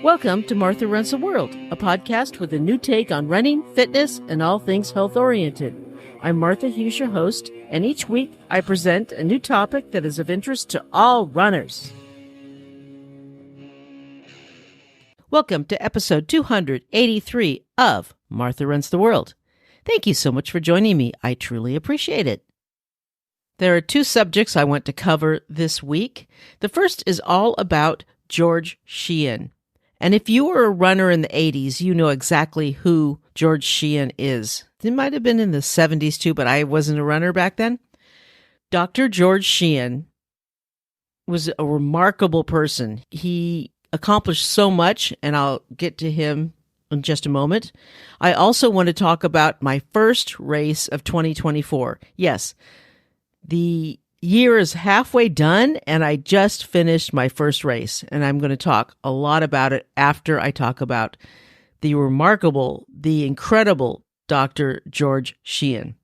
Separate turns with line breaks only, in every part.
Welcome to Martha Runs the World, a podcast with a new take on running, fitness, and all things health-oriented. I'm Martha Hughes, your host, and each week I present a new topic that is of interest to all runners. Welcome to episode 283 of Martha Runs the World. Thank you so much for joining me. I truly appreciate it. There are two subjects I want to cover this week. The first is all about George Sheehan. And if you were a runner in the 80s, you know exactly who George Sheehan is. It might have been in the 70s too, but I wasn't a runner back then. Dr. George Sheehan was a remarkable person. He accomplished so much, and I'll get to him in just a moment. I also want to talk about my first race of 2024. Yes, the year is halfway done, and I just finished my first race, and I'm going to talk a lot about it after I talk about the remarkable, the incredible Dr. George Sheehan.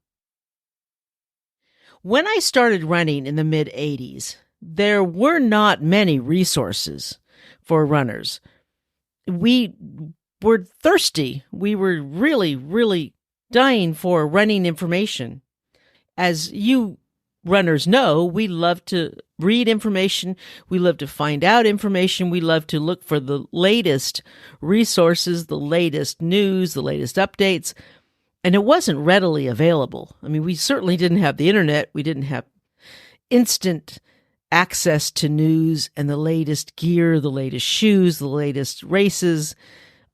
When I started running in the mid-'80s, there were not many resources for runners. We were thirsty. We were really dying for running information. As you runners know, we love to read information, we love to find out information, we love to look for the latest resources, the latest news, the latest updates, and it wasn't readily available. I mean, we certainly didn't have the internet, we didn't have instant access to news and the latest gear, the latest shoes, the latest races,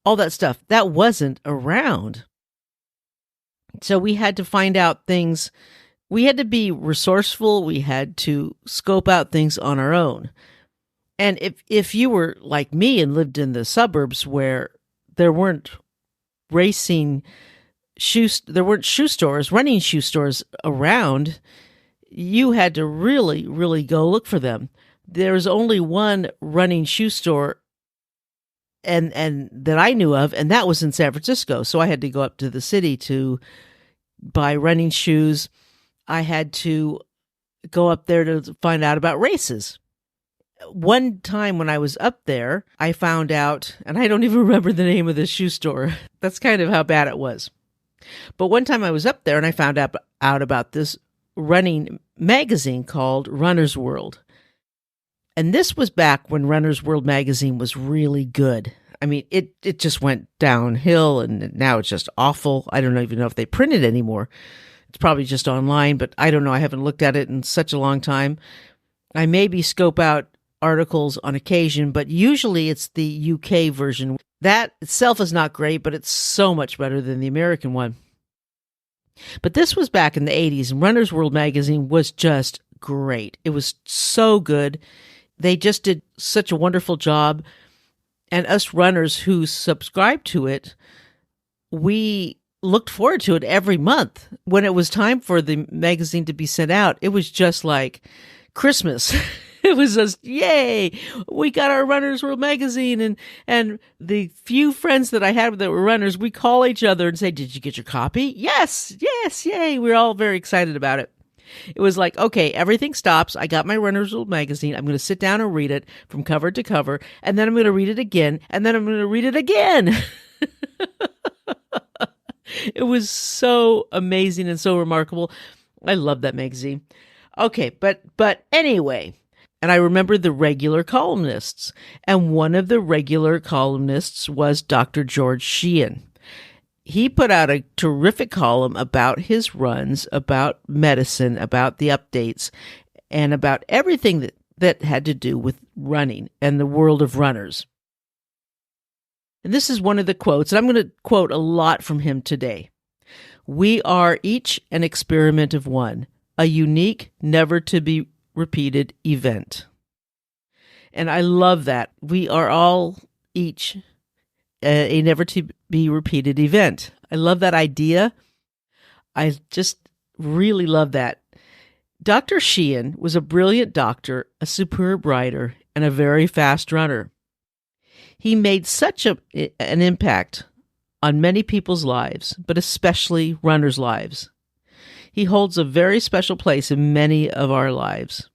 all that stuff. That wasn't around. So we had to find out things. We had to be resourceful. We had to scope out things on our own. And if you were like me and lived in the suburbs where there weren't running shoe stores around, you had to really go look for them. There was only one running shoe store and that I knew of, and that was in San Francisco. So I had to go up to the city to buy running shoes. I had to go up there to find out about races. One time when I was up there, I found out, and I don't even remember the name of the shoe store. That's kind of how bad it was. But one time I was up there and I found out about this running magazine called Runner's World. And this was back when Runner's World magazine was really good. I mean, it just went downhill, and now it's just awful. I don't even know if they print it anymore. It's probably just online, but I don't know. I haven't looked at it in such a long time. I maybe scope out articles on occasion, but usually it's the UK version. That itself is not great, but it's so much better than the American one. But this was back in the 80s, and Runner's World magazine was just great. It was so good. They just did such a wonderful job. And us runners who subscribed to it, we looked forward to it every month. When it was time for the magazine to be sent out, it was just like Christmas. It was just, yay, we got our Runner's World magazine. And the few friends that I had that were runners, we call each other and say, did you get your copy? Yes, yay. We're all very excited about it. It was like, okay, everything stops. I got my Runner's World magazine. I'm going to sit down and read it from cover to cover. And then I'm going to read it again. And then I'm going to read it again. It was so amazing and so remarkable. I love that magazine. Okay, but anyway, and I remember the regular columnists, and one of the regular columnists was Dr. George Sheehan. He put out a terrific column about his runs, about medicine, about the updates, and about everything that had to do with running and the world of runners. And this is one of the quotes, and I'm going to quote a lot from him today. We are each an experiment of one, a unique, never-to-be-repeated event. And I love that. We are all each a never-to-be-repeated event. I love that idea. I just really love that. Dr. Sheehan was a brilliant doctor, a superb writer, and a very fast runner. He made such an impact on many people's lives, but especially runners' lives. He holds a very special place in many of our lives.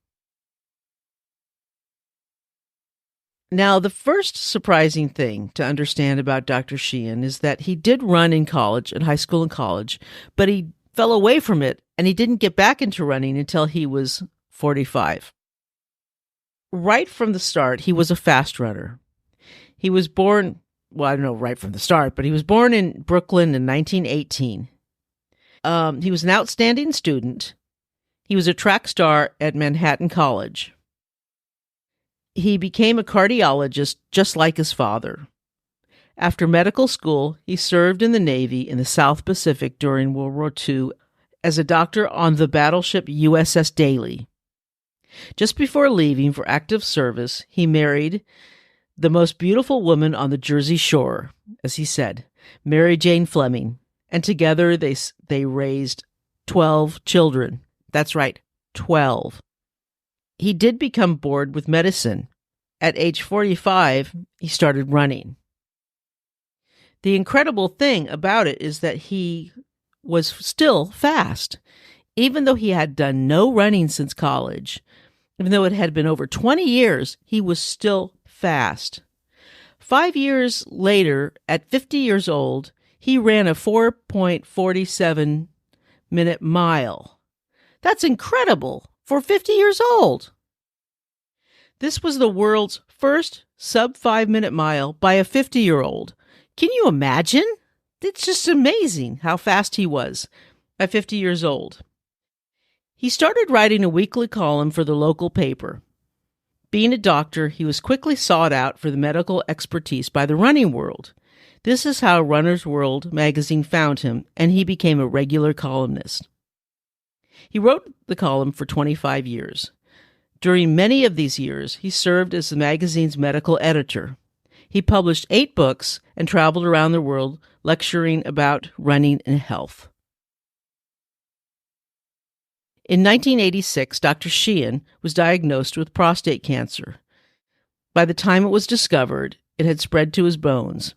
Now, the first surprising thing to understand about Dr. Sheehan is that he did run in college, in high school and college, but he fell away from it and he didn't get back into running until he was 45. Right from the start, he was a fast runner. He was born, well, I don't know right from the start, but he was born in Brooklyn in 1918. He was an outstanding student. He was a track star at Manhattan College. He became a cardiologist just like his father. After medical school, he served in the Navy in the South Pacific during World War II as a doctor on the battleship USS Daly. Just before leaving for active service, he married the most beautiful woman on the Jersey Shore, as he said, Mary Jane Fleming, and together they raised 12 children. That's right, 12. He did become bored with medicine. At age 45, he started running. The incredible thing about it is that he was still fast. Even though he had done no running since college, even though it had been over 20 years, he was still fast. 5 years later, at 50 years old, he ran a 4.47-minute mile. That's incredible for 50 years old. This was the world's first sub-5-minute mile by a 50-year-old. Can you imagine? It's just amazing how fast he was at 50 years old. He started writing a weekly column for the local paper. Being a doctor, he was quickly sought out for the medical expertise by the running world. This is how Runner's World magazine found him, and he became a regular columnist. He wrote the column for 25 years. During many of these years, he served as the magazine's medical editor. He published 8 books and traveled around the world lecturing about running and health. In 1986, Dr. Sheehan was diagnosed with prostate cancer. By the time it was discovered, it had spread to his bones.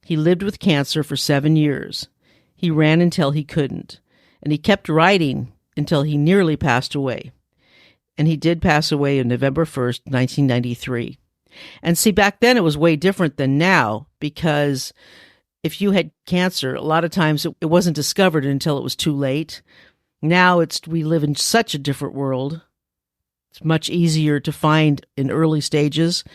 He lived with cancer for 7 years. He ran until he couldn't, and he kept writing until he nearly passed away. And he did pass away on November 1st, 1993. And see, back then it was way different than now, because if you had cancer, a lot of times it wasn't discovered until it was too late. Now we live in such a different world. It's much easier to find in early stages,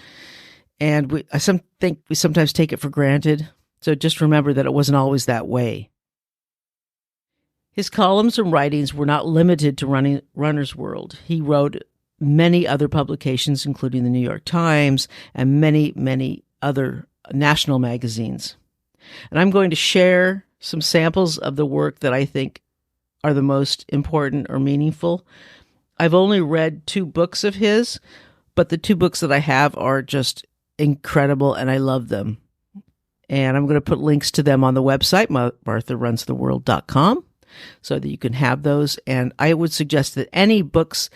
and I think we sometimes take it for granted. So just remember that it wasn't always that way. His columns and writings were not limited to Runner's World. He wrote many other publications, including the New York Times and many, many other national magazines. And I'm going to share some samples of the work that I think are the most important or meaningful. I've only read 2 books of his, but the 2 books that I have are just incredible, and I love them. And I'm going to put links to them on the website, martharunstheworld.com, so that you can have those. And I would suggest that any books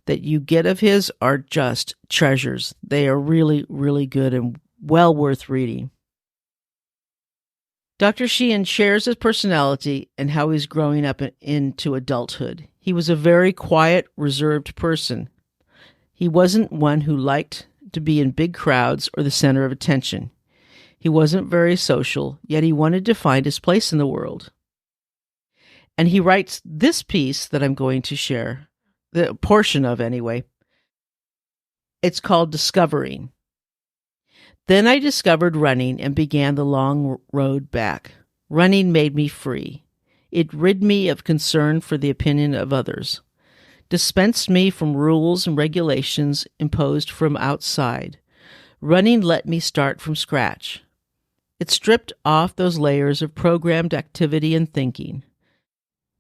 that you get of his are just treasures. They are really, really good and well worth reading. Dr. Sheehan shares his personality and how he's growing up into adulthood. He was a very quiet, reserved person. He wasn't one who liked to be in big crowds or the center of attention. He wasn't very social, yet he wanted to find his place in the world. And he writes this piece that I'm going to share, the portion of anyway. It's called Discovering. Then I discovered running and began the long road back. Running made me free. It rid me of concern for the opinion of others, dispensed me from rules and regulations imposed from outside. Running let me start from scratch. It stripped off those layers of programmed activity and thinking,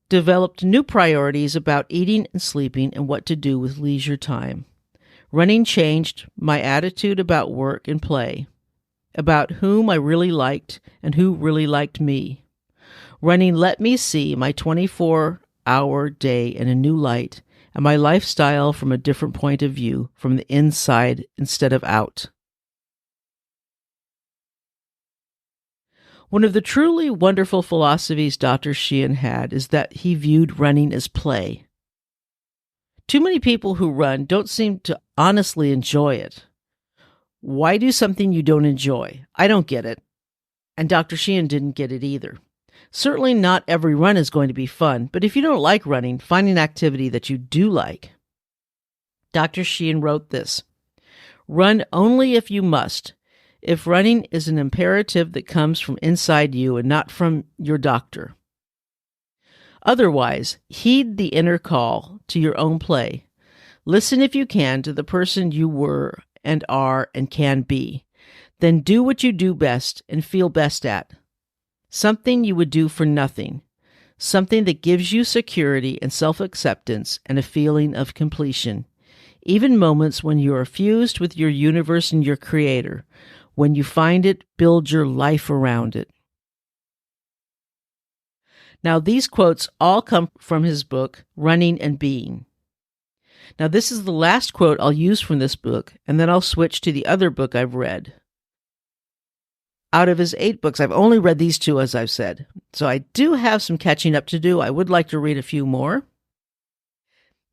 developed new priorities about eating and sleeping and what to do with leisure time. Running changed my attitude about work and play, about whom I really liked and who really liked me. Running let me see my 24-hour day in a new light and my lifestyle from a different point of view, from the inside instead of out. One of the truly wonderful philosophies Dr. Sheehan had is that he viewed running as play. Too many people who run don't seem to honestly enjoy it. Why do something you don't enjoy? I don't get it. And Dr. Sheehan didn't get it either. Certainly not every run is going to be fun, but if you don't like running, find an activity that you do like. Dr. Sheehan wrote this: "Run only if you must. If running is an imperative that comes from inside you and not from your doctor. Otherwise, heed the inner call to your own play. Listen if you can to the person you were and are and can be. Then do what you do best and feel best at. Something you would do for nothing. Something that gives you security and self-acceptance and a feeling of completion. Even moments when you are fused with your universe and your creator. When you find it, build your life around it." Now, these quotes all come from his book, Running and Being. Now, this is the last quote I'll use from this book, and then I'll switch to the other book I've read. Out of his 8 books, I've only read these 2, as I've said. So I do have some catching up to do. I would like to read a few more.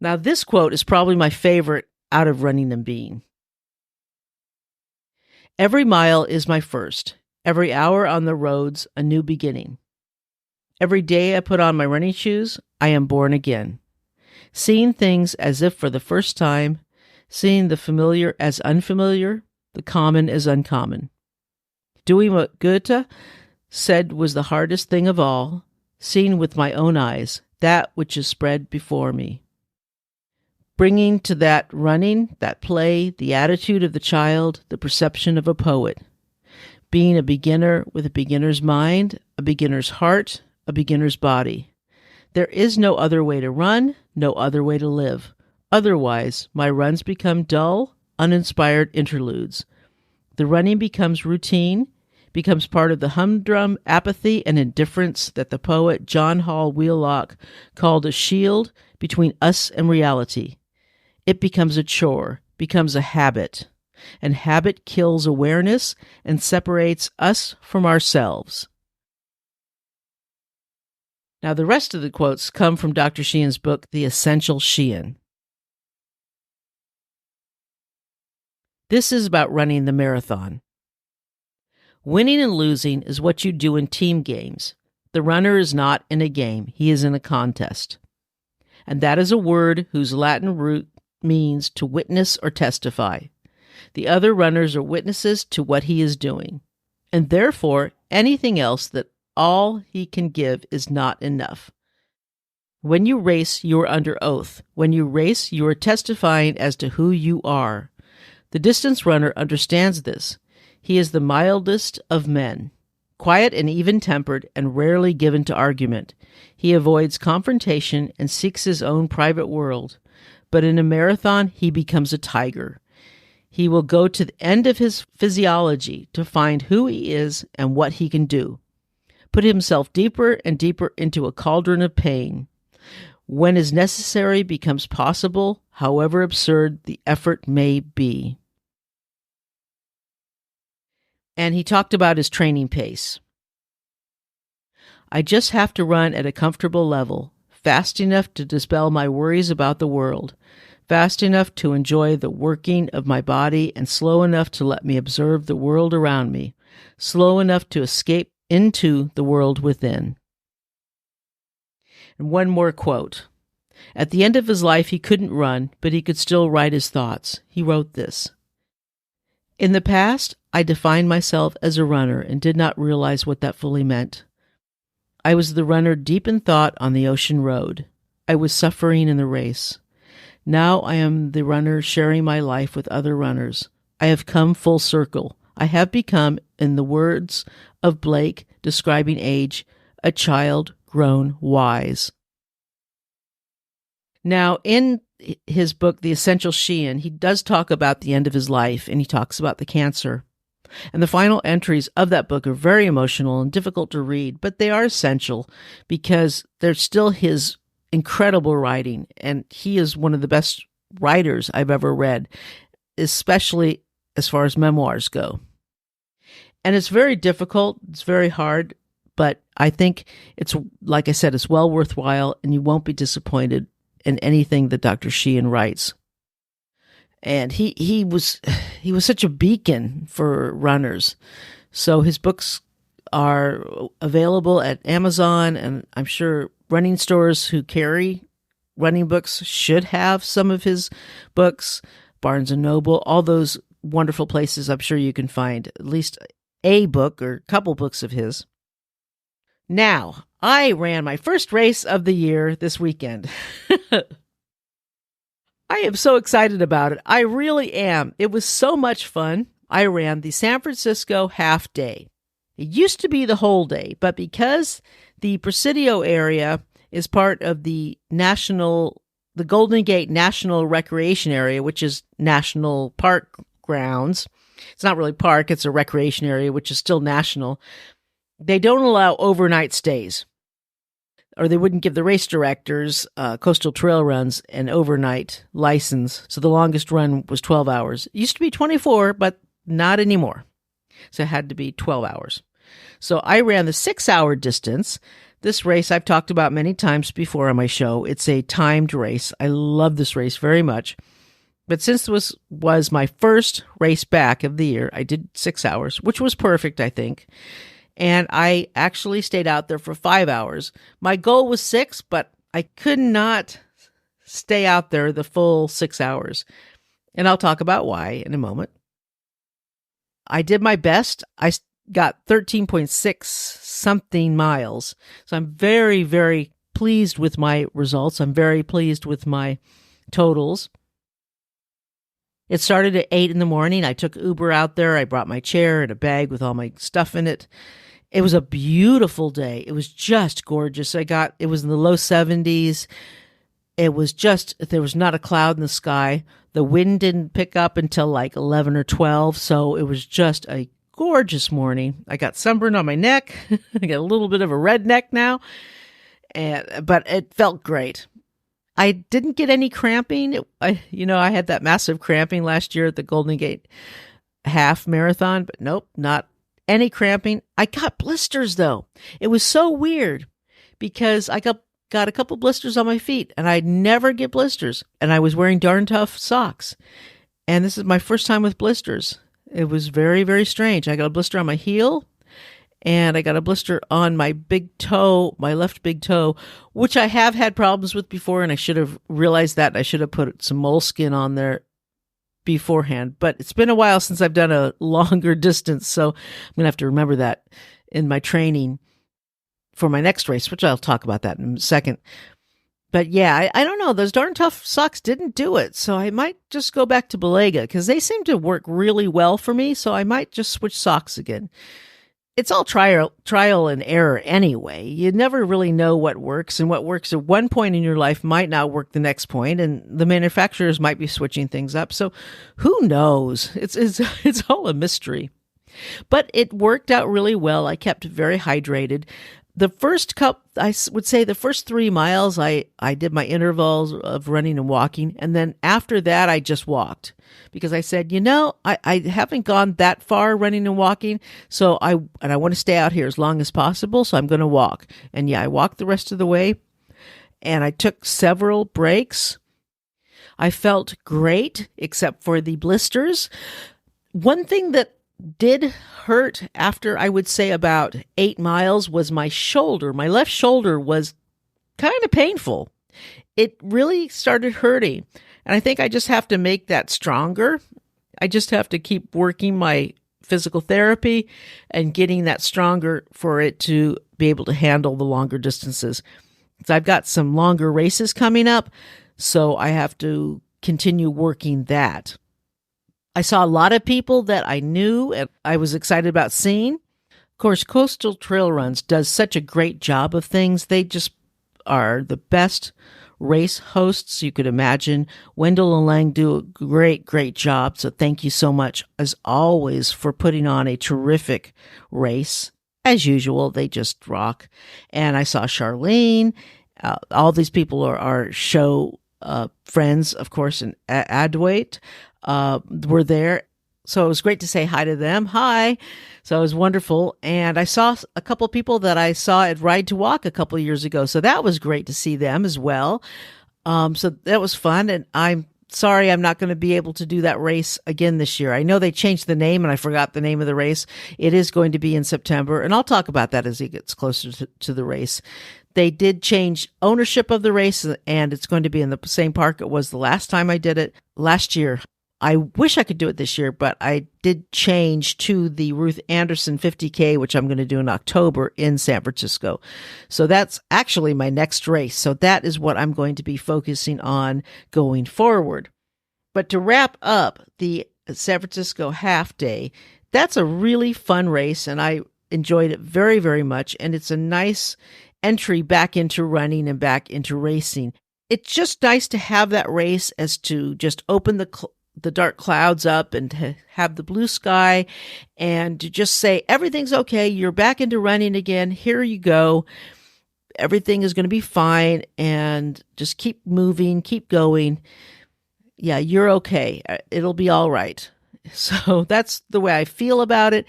Now, this quote is probably my favorite out of Running and Being. "Every mile is my first. Every hour on the road's a new beginning. Every day I put on my running shoes, I am born again. Seeing things as if for the first time, seeing the familiar as unfamiliar, the common as uncommon. Doing what Goethe said was the hardest thing of all, seeing with my own eyes that which is spread before me. Bringing to that running, that play, the attitude of the child, the perception of a poet. Being a beginner with a beginner's mind, a beginner's heart, a beginner's body. There is no other way to run, no other way to live. Otherwise, my runs become dull, uninspired interludes. The running becomes routine, becomes part of the humdrum apathy and indifference that the poet John Hall Wheelock called a shield between us and reality. It becomes a chore, becomes a habit, and habit kills awareness and separates us from ourselves." Now, the rest of the quotes come from Dr. Sheehan's book, The Essential Sheehan. This is about running the marathon. "Winning and losing is what you do in team games. The runner is not in a game, he is in a contest. And that is a word whose Latin root means to witness or testify. The other runners are witnesses to what he is doing, and therefore anything else that all he can give is not enough. When you race, you are under oath. When you race, you are testifying as to who you are. The distance runner understands this. He is the mildest of men, quiet and even-tempered and rarely given to argument. He avoids confrontation and seeks his own private world. But in a marathon, he becomes a tiger. He will go to the end of his physiology to find who he is and what he can do. Put himself deeper and deeper into a cauldron of pain. When is necessary becomes possible, however absurd the effort may be." And he talked about his training pace. "I just have to run at a comfortable level, fast enough to dispel my worries about the world, fast enough to enjoy the working of my body, and slow enough to let me observe the world around me, slow enough to escape into the world within." And one more quote. At the end of his life, he couldn't run, but he could still write his thoughts. He wrote this: "In the past, I defined myself as a runner and did not realize what that fully meant. I was the runner deep in thought on the ocean road. I was suffering in the race. Now I am the runner sharing my life with other runners. I have come full circle. I have become, in the words of Blake describing age, a child grown wise." Now, in his book, The Essential Sheehan, he does talk about the end of his life, and he talks about the cancer. And the final entries of that book are very emotional and difficult to read, but they are essential because they're still his incredible writing, and he is one of the best writers I've ever read, especially as far as memoirs go. And it's very difficult, it's very hard, but I think it's, like I said, it's well worthwhile, and you won't be disappointed in anything that Dr. Sheehan writes. And he was he was such a beacon for runners. So his books are available at Amazon, and I'm sure running stores who carry running books should have some of his books. Barnes and Noble, all those wonderful places, I'm sure you can find at least a book or a couple books of his. Now, I ran my first race of the year this weekend. I am so excited about it. I really am. It was so much fun. I ran the San Francisco half day. It used to be the whole day, but because the Presidio area is part of the Golden Gate National Recreation Area, which is national park grounds. It's not really park, it's a recreation area, which is still national. They don't allow overnight stays, or they wouldn't give the race directors, coastal trail runs, an overnight license. So the longest run was 12 hours. It used to be 24, but not anymore. So it had to be 12 hours. So I ran the 6-hour distance. This race I've talked about many times before on my show. It's a timed race. I love this race very much. But since this was my first race back of the year, I did 6 hours, which was perfect, I think. And I actually stayed out there for 5 hours. My goal was 6, but I could not stay out there the full 6 hours. And I'll talk about why in a moment. I did my best. I got 13.6 something miles. So I'm very, very pleased with my results. I'm very pleased with my totals. It started at 8 in the morning. I took Uber out there. I brought my chair and a bag with all my stuff in it. It was a beautiful day. It was just gorgeous. It was in the low 70s. There was not a cloud in the sky. The wind didn't pick up until like 11 or 12. So it was just a gorgeous morning. I got sunburn on my neck. I got a little bit of a red neck now, but it felt great. I didn't get any cramping. I had that massive cramping last year at the Golden Gate half marathon, but nope, not any cramping. I got blisters though. It was so weird because I got a couple blisters on my feet, and I never get blisters, and I was wearing darn tough socks. And this is my first time with blisters. It was very, very strange. I got a blister on my heel, and I got a blister on my big toe, my left big toe, which I have had problems with before, and I should have realized that. I should have put some moleskin on there beforehand. But it's been a while since I've done a longer distance, so I'm going to have to remember that in my training for my next race, which I'll talk about that in a second. But yeah, I don't know. Those darn tough socks didn't do it. So I might just go back to Belega because they seem to work really well for me. So I might just switch socks again. It's all trial and error anyway. You never really know what works, and what works at one point in your life might not work the next point, and the manufacturers might be switching things up. So who knows? It's all a mystery. But it worked out really well. I kept very hydrated. The first I would say the first 3 miles, I did my intervals of running and walking. And then after that, I just walked because I said, I haven't gone that far running and walking. So I want to stay out here as long as possible. So I'm going to walk. And yeah, I walked the rest of the way, and I took several breaks. I felt great, except for the blisters. One thing that did hurt after, I would say, about 8 miles was my shoulder. My left shoulder was kind of painful. It really started hurting. And I think I just have to make that stronger. I just have to keep working my physical therapy and getting that stronger for it to be able to handle the longer distances. So I've got some longer races coming up, so I have to continue working that. I saw a lot of people that I knew and I was excited about seeing. Of course, Coastal Trail Runs does such a great job of things. They just are the best race hosts you could imagine. Wendell and Lang do a great, great job. So thank you so much, as always, for putting on a terrific race. As usual, they just rock. And I saw Charlene. All these people are show friends, of course, in Adwaite. Were there. So it was great to say hi to them. Hi. So it was wonderful. And I saw a couple of people that I saw at Ride to Walk a couple of years ago. So that was great to see them as well. So that was fun. And I'm sorry, I'm not going to be able to do that race again this year. I know they changed the name and I forgot the name of the race. It is going to be in September, and I'll talk about that as it gets closer to the race. They did change ownership of the race, and it's going to be in the same park it was the last time I did it last year. I wish I could do it this year, but I did change to the Ruth Anderson 50K, which I'm going to do in October in San Francisco. So that's actually my next race. So that is what I'm going to be focusing on going forward. But to wrap up the San Francisco half day, that's a really fun race, and I enjoyed it very, very much. And it's a nice entry back into running and back into racing. It's just nice to have that race as to just open the dark clouds up and to have the blue sky and to just say, everything's okay. You're back into running again. Here you go. Everything is going to be fine, and just keep moving, keep going. Yeah, you're okay. It'll be all right. So that's the way I feel about it.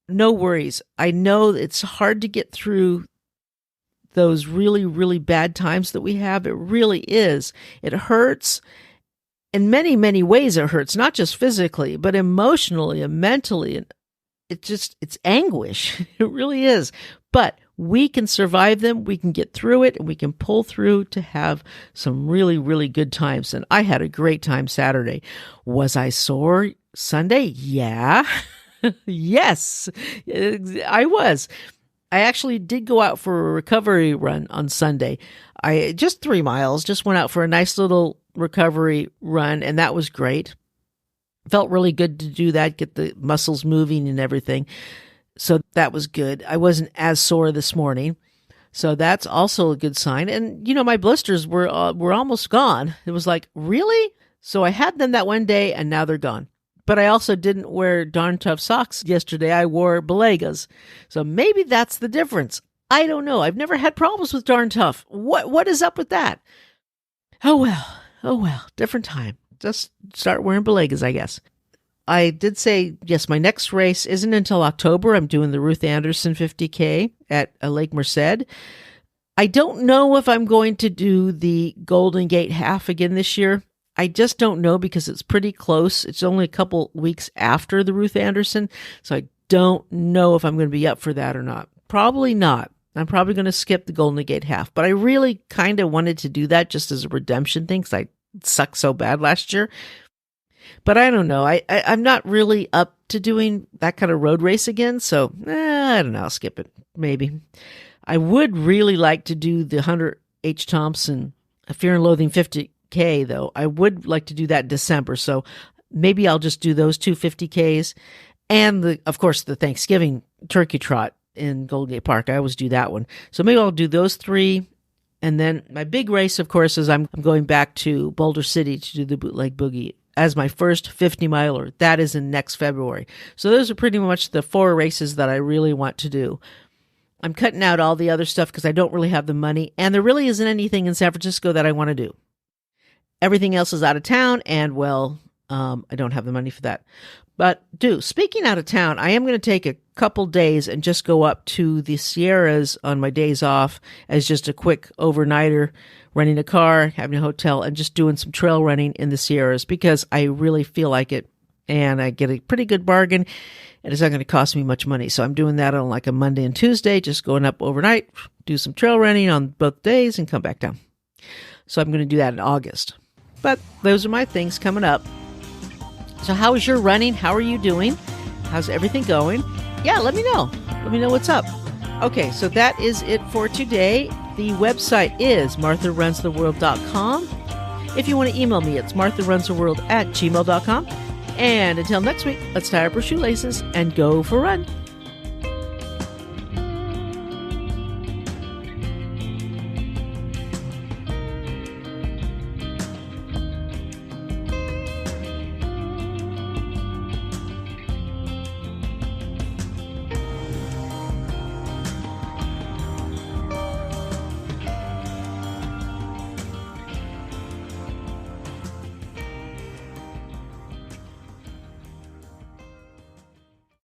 No worries. I know it's hard to get through those really, really bad times that we have. It really is. It hurts. In many, many ways it hurts, not just physically, but emotionally and mentally. And it's anguish. It really is. But we can survive them. We can get through it, and we can pull through to have some really, really good times. And I had a great time Saturday. Was I sore Sunday? Yeah. Yes, I was. I actually did go out for a recovery run on Sunday. I just 3 miles, just went out for a nice little recovery run, and that was great. Felt really good to do that, get the muscles moving and everything. So that was good. I wasn't as sore this morning, so that's also a good sign. And my blisters were almost gone. It was like, really? So I had them that one day, and now they're gone. But I also didn't wear Darn Tough socks yesterday. I wore Balegas. So maybe that's the difference. I don't know. I've never had problems with Darn Tough. What is up with that? Oh well, different time. Just start wearing Balegas, I guess. I did say, yes, my next race isn't until October. I'm doing the Ruth Anderson 50K at Lake Merced. I don't know if I'm going to do the Golden Gate half again this year. I just don't know, because it's pretty close. It's only a couple weeks after the Ruth Anderson, so I don't know if I'm going to be up for that or not. Probably not. I'm probably going to skip the Golden Gate half, but I really kind of wanted to do that just as a redemption thing, because I sucked so bad last year. But I don't know. I'm not really up to doing that kind of road race again, so I don't know. I'll skip it, maybe. I would really like to do the Hunter H. Thompson Fear and Loathing 50K, though. I would like to do that in December, so maybe I'll just do those 2 50Ks. And, of course, the Thanksgiving Turkey Trot in Golden Gate Park. I always do that one. So maybe I'll do those 3. And then my big race, of course, is I'm going back to Boulder City to do the Bootleg Boogie as my first 50-miler. That is in next February. So those are pretty much the 4 races that I really want to do. I'm cutting out all the other stuff because I don't really have the money, and there really isn't anything in San Francisco that I want to do. Everything else is out of town, and, well, I don't have the money for that. But speaking out of town, I am going to take a couple days and just go up to the Sierras on my days off as just a quick overnighter, renting a car, having a hotel, and just doing some trail running in the Sierras because I really feel like it, and I get a pretty good bargain, and it's not going to cost me much money. So I'm doing that on like a Monday and Tuesday, just going up overnight, do some trail running on both days, and come back down. So I'm going to do that in August. But those are my things coming up. So how is your running? How are you doing? How's everything going? Yeah, let me know. Let me know what's up. Okay, so that is it for today. The website is martharunstheworld.com. If you want to email me, it's martharunstheworld@gmail.com. And until next week, let's tie up our shoelaces and go for a run.